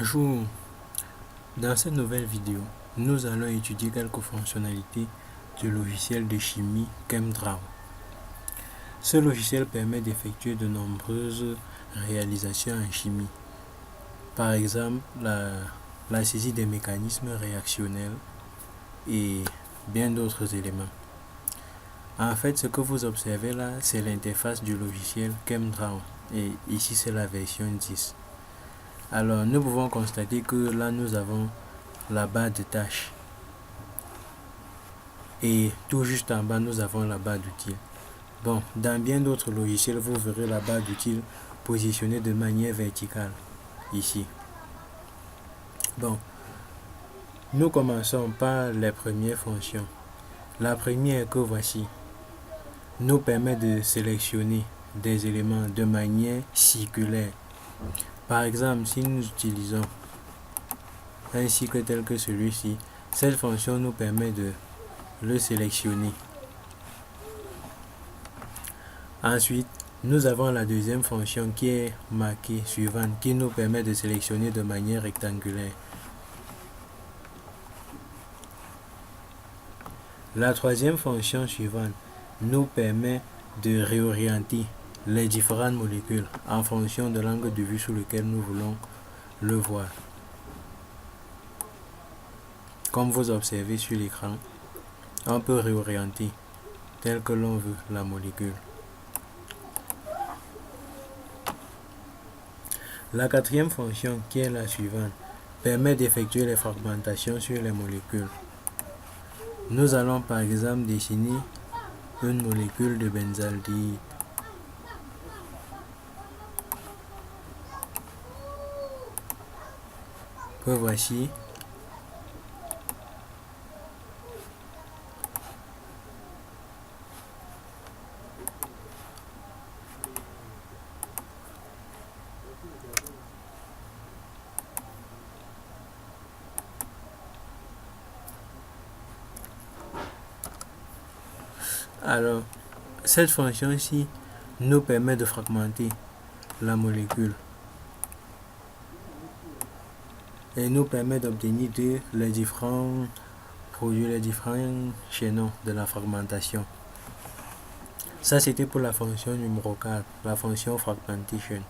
Bonjour, dans cette nouvelle vidéo, nous allons étudier quelques fonctionnalités du logiciel de chimie ChemDraw. Ce logiciel permet d'effectuer de nombreuses réalisations en chimie, par exemple la saisie des mécanismes réactionnels et bien d'autres éléments. En fait, ce que vous observez là, c'est l'interface du logiciel ChemDraw et ici c'est la version 10. Alors, nous pouvons constater que là, nous avons la barre de tâches. Et tout juste en bas, nous avons la barre d'outils. Bon, dans bien d'autres logiciels, vous verrez la barre d'outils positionnée de manière verticale, ici. Bon, nous commençons par les premières fonctions. La première que voici nous permet de sélectionner des éléments de manière circulaire. Par exemple, si nous utilisons un cycle tel que celui-ci, cette fonction nous permet de le sélectionner. Ensuite, nous avons la deuxième fonction qui est marquée suivante, qui nous permet de sélectionner de manière rectangulaire. La troisième fonction suivante nous permet de réorienter les différentes molécules en fonction de l'angle de vue sur lequel nous voulons le voir. Comme vous observez sur l'écran, on peut réorienter tel que l'on veut la molécule. La quatrième fonction, qui est la suivante, permet d'effectuer les fragmentations sur les molécules. Nous allons par exemple dessiner une molécule de benzaldéhyde. Que voici. Alors, cette fonction-ci nous permet de fragmenter la molécule et nous permet d'obtenir les différents produits, les différents chaînons de la fragmentation. Ça, c'était pour la fonction numéro 4, la fonction fragmentation.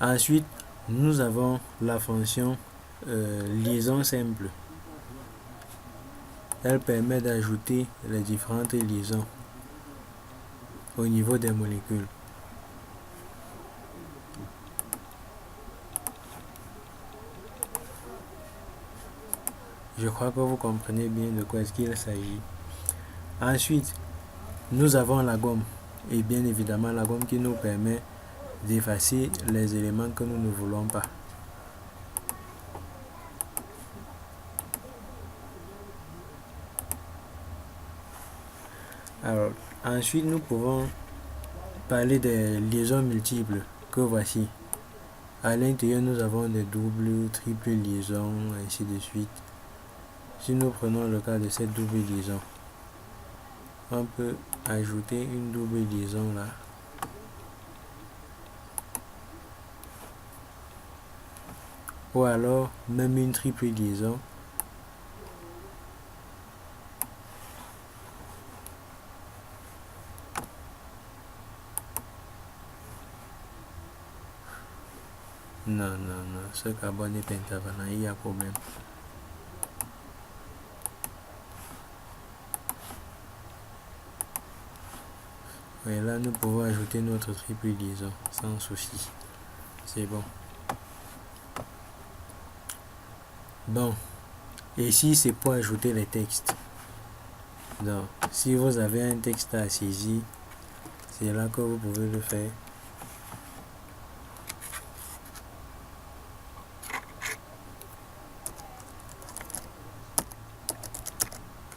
Ensuite, nous avons la fonction liaison simple. Elle permet d'ajouter les différentes liaisons au niveau des molécules. Je crois que vous comprenez bien de quoi est-ce qu'il s'agit. Ensuite, nous avons la gomme. Et bien évidemment, la gomme qui nous permet d'effacer les éléments que nous ne voulons pas. Alors, ensuite, nous pouvons parler des liaisons multiples que voici. À l'intérieur, nous avons des doubles, triples liaisons, ainsi de suite. Si nous prenons le cas de cette double liaison, on peut ajouter une double liaison là. Ou alors, même une triple liaison. Non, ce carbone est pentavalent, il y a problème. Et là, nous pouvons ajouter notre triple liaison sans souci. C'est bon. Bon, ici c'est pour ajouter les textes. Donc, si vous avez un texte à saisir, c'est là que vous pouvez le faire.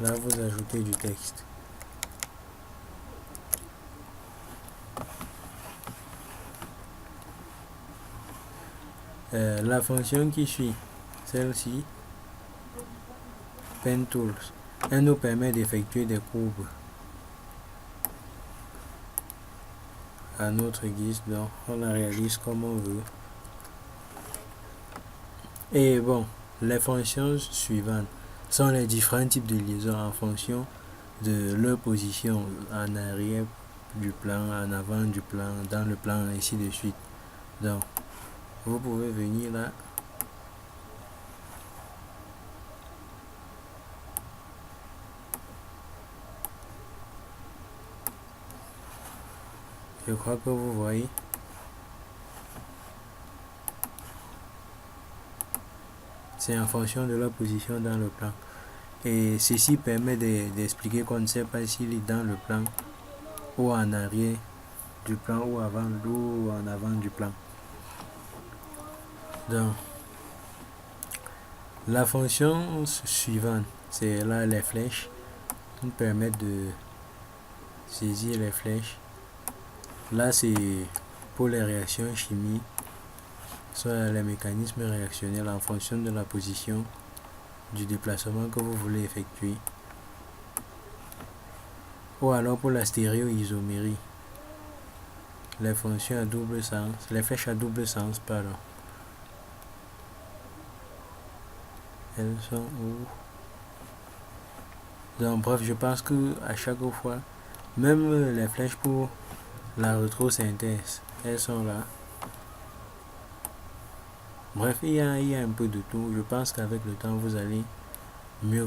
Là, vous ajoutez du texte. La fonction qui suit, celle-ci, Pen Tools, elle nous permet d'effectuer des courbes à notre guise, donc on la réalise comme on veut. Et bon, les fonctions suivantes sont les différents types de liaisons en fonction de leur position en arrière du plan, en avant du plan, dans le plan, ainsi de suite. Donc, vous pouvez venir là. Je crois que vous voyez. C'est en fonction de leur position dans le plan. Et ceci permet d'expliquer qu'on ne sait pas s'il est dans le plan ou en arrière du plan ou en avant du plan. Donc, la fonction suivante, c'est là les flèches qui nous permettent de saisir les flèches. Là, c'est pour les réactions chimiques, soit les mécanismes réactionnels en fonction de la position du déplacement que vous voulez effectuer. Ou alors pour la stéréoisomérie, les fonctions à double sens, les flèches à double sens, pardon. Elles sont où? Donc bref, je pense que à chaque fois, même les flèches pour la rétrosynthèse, elles sont là. Bref, il y a un peu de tout. Je pense qu'avec le temps, vous allez mieux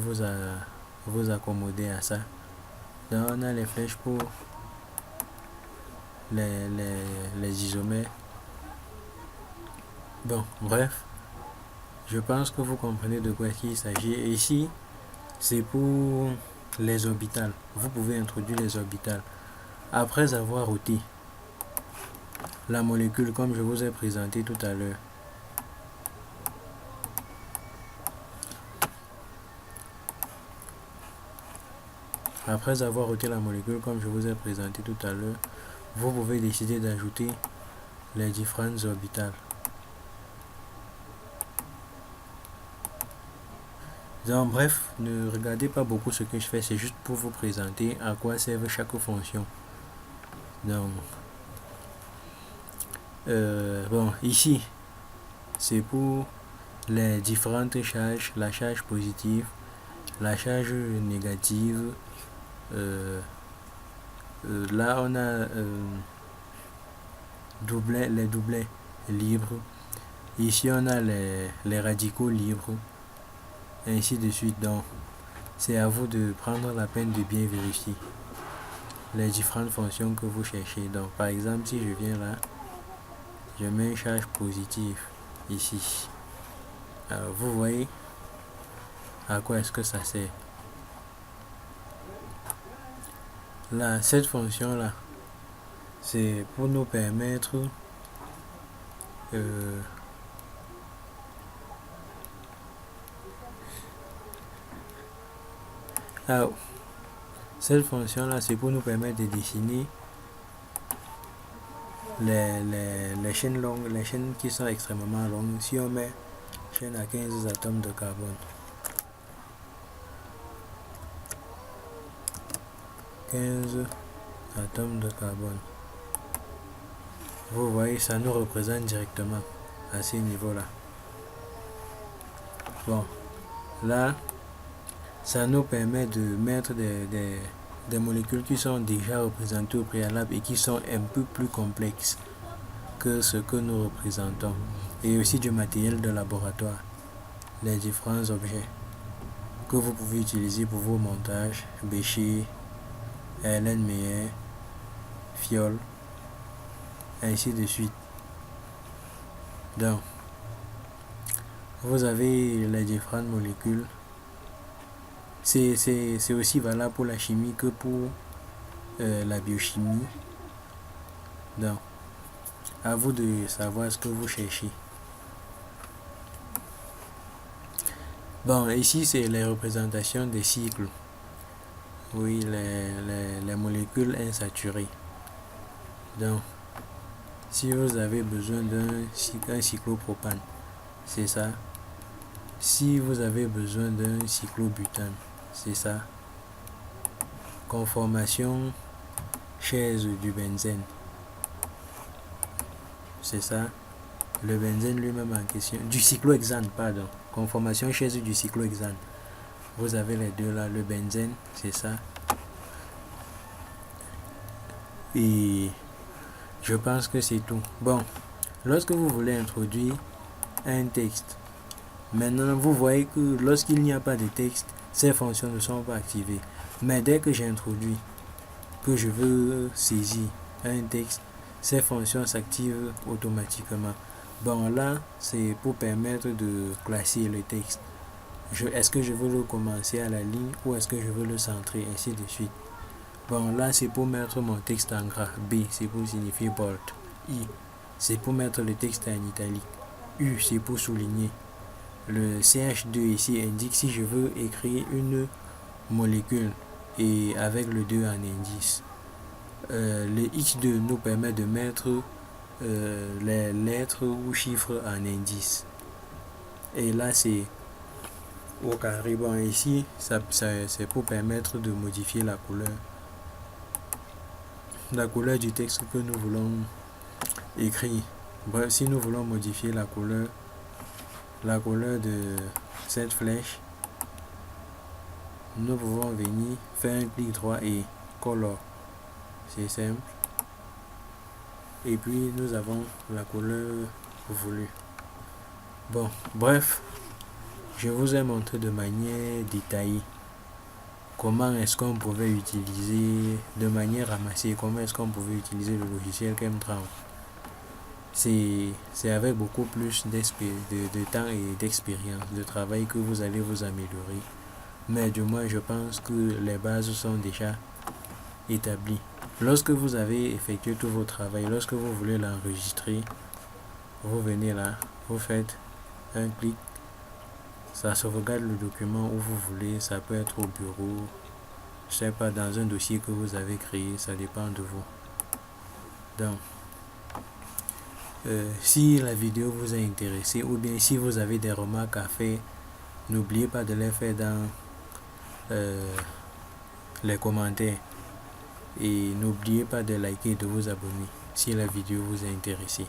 vous accommoder à ça. Donc on a les flèches pour les isomères. Bon, bref, je pense que vous comprenez de quoi il s'agit. Et ici, c'est pour les orbitales. Vous pouvez introduire les orbitales. Après avoir ôté la molécule comme je vous ai présenté tout à l'heure. Après avoir ôté la molécule comme je vous ai présenté tout à l'heure, vous pouvez décider d'ajouter les différentes orbitales. Donc bref, ne regardez pas beaucoup ce que je fais, c'est juste pour vous présenter à quoi servent chaque fonction. Donc, bon, ici, c'est pour les différentes charges, la charge positive, la charge négative. Là, on a les doublets libres. Ici, on a les radicaux libres. Ainsi de suite. Donc, c'est à vous de prendre la peine de bien vérifier les différentes fonctions que vous cherchez. Donc, par exemple, si je viens là, je mets une charge positive ici. Alors, vous voyez à quoi est-ce que ça sert. Là, cette fonction-là, c'est pour nous permettre alors, cette fonction-là, c'est pour nous permettre de dessiner les chaînes longues, les chaînes qui sont extrêmement longues. Si on met chaîne à 15 atomes de carbone, 15 atomes de carbone, vous voyez, ça nous représente directement à ces niveaux-là. Bon, là, ça nous permet de mettre des molécules qui sont déjà représentées au préalable et qui sont un peu plus complexes que ce que nous représentons. Et aussi du matériel de laboratoire, les différents objets que vous pouvez utiliser pour vos montages, Béchet, Erlenmeyer, Fiole, ainsi de suite. Donc, vous avez les différentes molécules. C'est aussi valable pour la chimie que pour la biochimie. Donc, à vous de savoir ce que vous cherchez. Bon, ici c'est les représentations des cycles. Oui, les molécules insaturées. Donc, si vous avez besoin d'un cyclopropane, c'est ça. Si vous avez besoin d'un cyclobutane, c'est ça. Conformation chaise du benzène, c'est ça. le benzène lui-même en question, du cyclohexane, pardon, conformation chaise du cyclohexane. Vous avez les deux là, le benzène, c'est ça. Et je pense que c'est tout. Bon, lorsque vous voulez introduire un texte, maintenant vous voyez que lorsqu'il n'y a pas de texte, ces fonctions ne sont pas activées. Mais dès que j'introduis, que je veux saisir un texte, ces fonctions s'activent automatiquement. Bon, là, c'est pour permettre de classer le texte. Est-ce que je veux le commencer à la ligne ou est-ce que je veux le centrer, ainsi de suite. Bon, là, c'est pour mettre mon texte en gras. B, c'est pour signifier bold. I, c'est pour mettre le texte en italique. U, c'est pour souligner. Le CH2 ici indique si je veux écrire une molécule et avec le 2 en indice. Le X2 nous permet de mettre les lettres ou chiffres en indice. Et là, c'est au carré. Bon, ici, c'est pour permettre de modifier la couleur du texte que nous voulons écrire. Bref, si nous voulons modifier la couleur de cette flèche, nous pouvons venir faire un clic droit et color. C'est simple. Et puis nous avons la couleur voulue. Bon, bref, je vous ai montré de manière détaillée comment est-ce qu'on pouvait utiliser, de manière ramassée, comment est-ce qu'on pouvait utiliser le logiciel ChemDraw. C'est avec beaucoup plus de temps et d'expérience de travail que vous allez vous améliorer. Mais du moins, je pense que les bases sont déjà établies. Lorsque vous avez effectué tout votre travail, lorsque vous voulez l'enregistrer, vous venez là, vous faites un clic, ça sauvegarde le document où vous voulez, ça peut être au bureau, je sais pas, dans un dossier que vous avez créé, ça dépend de vous. Donc, si la vidéo vous a intéressé ou bien si vous avez des remarques à faire, n'oubliez pas de les faire dans les commentaires. Et n'oubliez pas de liker et de vous abonner si la vidéo vous a intéressé.